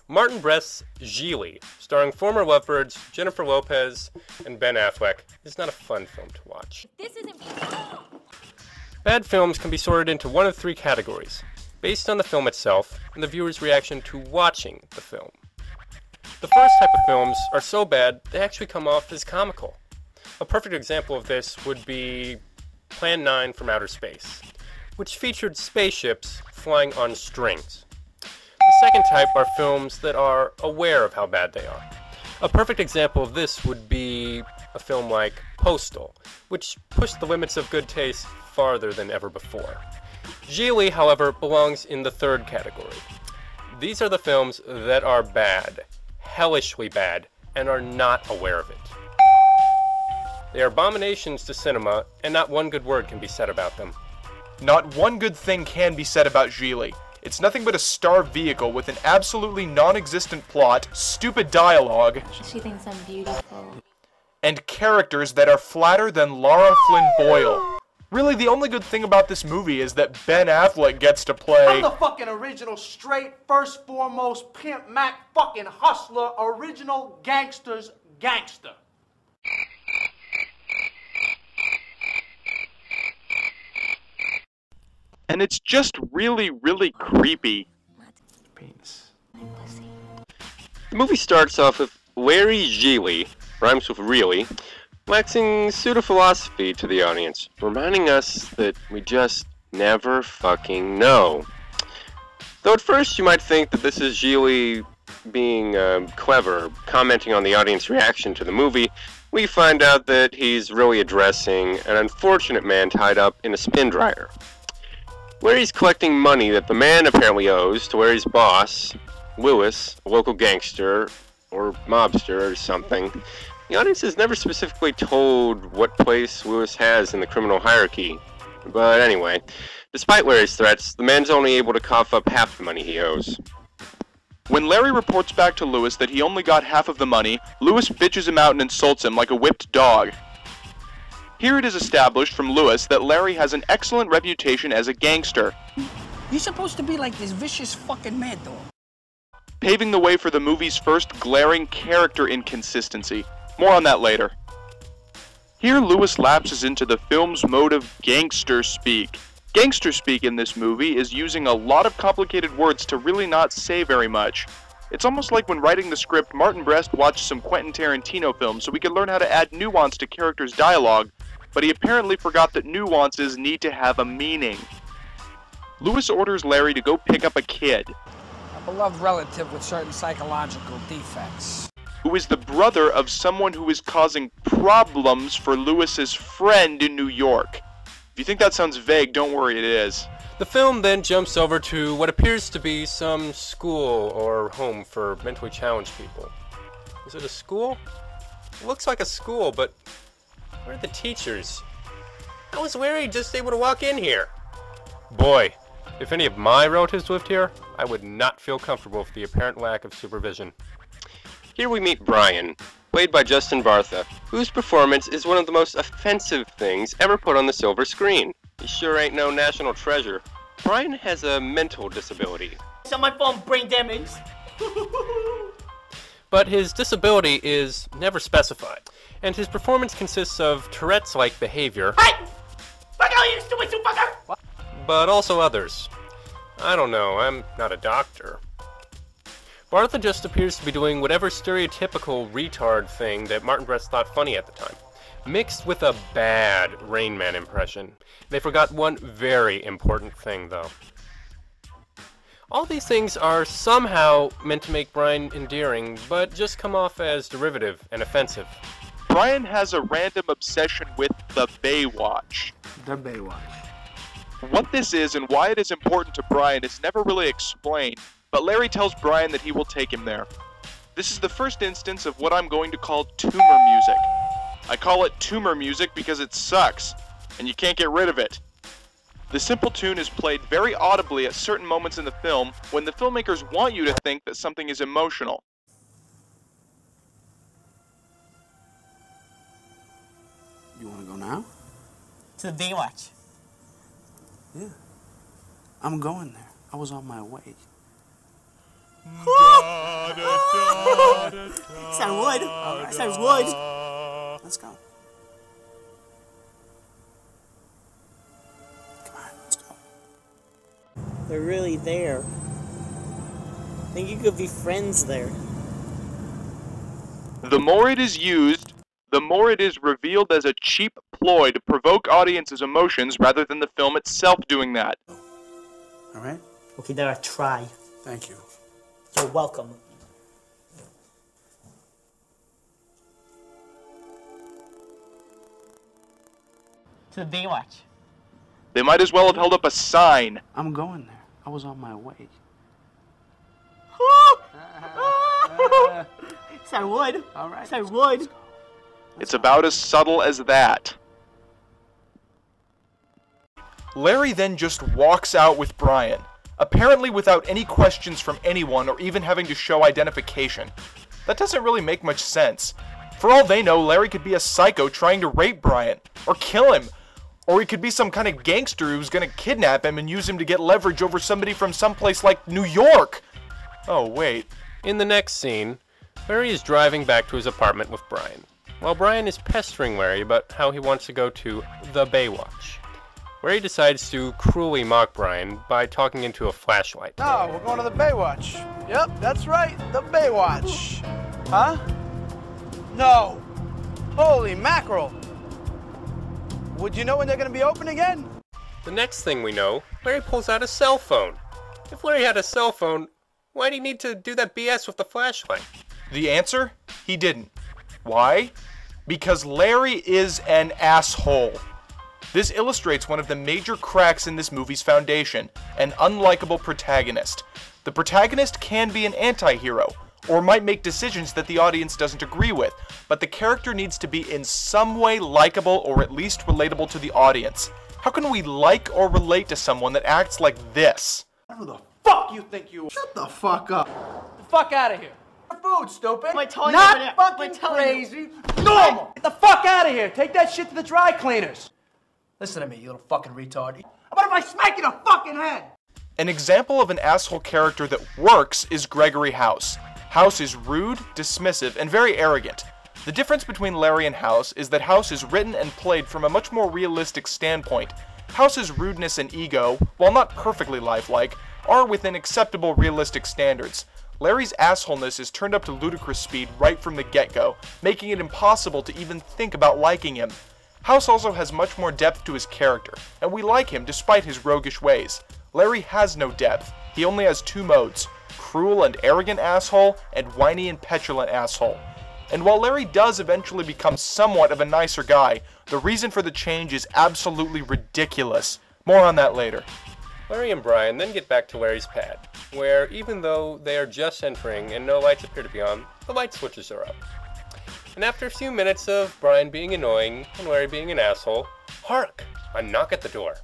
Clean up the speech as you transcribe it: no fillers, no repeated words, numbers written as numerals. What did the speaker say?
Martin Brest's Gigli, starring former lovebirds Jennifer Lopez and Ben Affleck, is not a fun film to watch. This isn't Bad films can be sorted into one of three categories, based on the film itself and the viewer's reaction to watching the film. The first type of films are so bad they actually come off as comical. A perfect example of this would be Plan 9 from Outer Space, which featured spaceships flying on strings. The second type are films that are aware of how bad they are. A perfect example of this would be a film like Postal, which pushed the limits of good taste farther than ever before. Gigli, however, belongs in the third category. These are the films that are bad, hellishly bad, and are not aware of it. They are abominations to cinema, and not one good word can be said about them. Not one good thing can be said about Gigli. It's nothing but a starved vehicle with an absolutely non-existent plot, stupid dialogue, She thinks I'm beautiful. and characters that are flatter than Laura Flynn Boyle. Really, the only good thing about this movie is that Ben Affleck gets to play... I'm the fucking original, straight, first, foremost, pimp, Mac, fucking hustler, original gangster's gangster. And it's just really, really creepy. Penis. The movie starts off with Larry Gigli, rhymes with really, waxing pseudo-philosophy to the audience, reminding us that we just never fucking know. Though at first you might think that this is Gigli being clever, commenting on the audience reaction to the movie, we find out that he's really addressing an unfortunate man tied up in a spin dryer. Larry's collecting money that the man apparently owes to Larry's boss, Lewis, a local gangster, or mobster or something. The audience is never specifically told what place Lewis has in the criminal hierarchy. But anyway, despite Larry's threats, the man's only able to cough up half the money he owes. When Larry reports back to Lewis that he only got half of the money, Lewis bitches him out and insults him like a whipped dog. Here it is established from Lewis that Larry has an excellent reputation as a gangster, You're supposed to be like this vicious fucking mad dog. paving the way for the movie's first glaring character inconsistency. More on that later. Here Lewis lapses into the film's mode of gangster speak. Gangster speak in this movie is using a lot of complicated words to really not say very much. It's almost like when writing the script, Martin Brest watched some Quentin Tarantino films so he could learn how to add nuance to characters' dialogue, but he apparently forgot that nuances need to have a meaning. Lewis orders Larry to go pick up a kid, A beloved relative with certain psychological defects. who is the brother of someone who is causing problems for Lewis's friend in New York. If you think that sounds vague, don't worry, it is. The film then jumps over to what appears to be some school or home for mentally challenged people. Is it a school? It looks like a school, but where are the teachers? How was Larry just able to walk in here? Boy, if any of my relatives lived here, I would not feel comfortable with the apparent lack of supervision. Here we meet Brian, played by Justin Bartha, whose performance is one of the most offensive things ever put on the silver screen. He sure ain't no national treasure. Brian has a mental disability. It's on my phone, brain damage. But his disability is never specified, and his performance consists of Tourette's-like behavior, Hey! Fuck out, you stupid fucker! but also others. I don't know, I'm not a doctor. Bartha just appears to be doing whatever stereotypical retard thing that Martin Brest thought funny at the time, mixed with a bad Rain Man impression. They forgot one very important thing, though. All these things are somehow meant to make Brian endearing, but just come off as derivative and offensive. Brian has a random obsession with the Baywatch. The Baywatch. What this is and why it is important to Brian is never really explained, but Larry tells Brian that he will take him there. This is the first instance of what I'm going to call tumor music. I call it tumor music because it sucks, and you can't get rid of it. The simple tune is played very audibly at certain moments in the film when the filmmakers want you to think that something is emotional. You wanna go now? To the Baywatch. Yeah. I'm going there. I was on my way. Said wood. Said wood. Let's go. Come on, let's go. They're really there. I think you could be friends there. The more it is used, the more it is revealed as a cheap ploy to provoke audiences' emotions rather than the film itself doing that. All right? Okay, there I try. Thank you. You're welcome. To the Baywatch. They might as well have held up a sign. I'm going there. I was on my way. Said wood. All right. Said wood. It's about as subtle as that. Larry then just walks out with Brian, apparently without any questions from anyone or even having to show identification. That doesn't really make much sense. For all they know, Larry could be a psycho trying to rape Brian, or kill him, or he could be some kind of gangster who's gonna kidnap him and use him to get leverage over somebody from someplace like New York. Oh, wait. In the next scene, Larry is driving back to his apartment with Brian, while Brian is pestering Larry about how he wants to go to the Baywatch, where he decides to cruelly mock Brian by talking into a flashlight. No, we're going to the Baywatch. Yep, that's right, the Baywatch. Huh? No. Holy mackerel. Would you know when they're going to be open again? The next thing we know, Larry pulls out a cell phone. If Larry had a cell phone, why'd he need to do that BS with the flashlight? The answer? He didn't. Why? Because Larry is an asshole. This illustrates one of the major cracks in this movie's foundation, an unlikable protagonist. The protagonist can be an anti-hero, or might make decisions that the audience doesn't agree with, but the character needs to be in some way likable or at least relatable to the audience. How can we like or relate to someone that acts like this? Who the fuck you think you are? Shut the fuck up. Get the fuck out of here. Food, stupid. My tongue Not over there. fucking My tongue. crazy. Normal. Get the fuck out of here. Take that shit to the dry cleaners. Listen to me, you little fucking retard. How about if I smack you in the fucking head? An example of an asshole character that works is Gregory House. House is rude, dismissive, and very arrogant. The difference between Larry and House is that House is written and played from a much more realistic standpoint. House's rudeness and ego, while not perfectly lifelike, are within acceptable realistic standards. Larry's assholeness is turned up to ludicrous speed right from the get-go, making it impossible to even think about liking him. House also has much more depth to his character, and we like him despite his roguish ways. Larry has no depth. He only has two modes: cruel and arrogant asshole, and whiny and petulant asshole. And while Larry does eventually become somewhat of a nicer guy, the reason for the change is absolutely ridiculous. More on that later. Larry and Brian then get back to Larry's pad, where even though they are just entering and no lights appear to be on, the light switches are up. And after a few minutes of Brian being annoying and Larry being an asshole, hark! A knock at the door.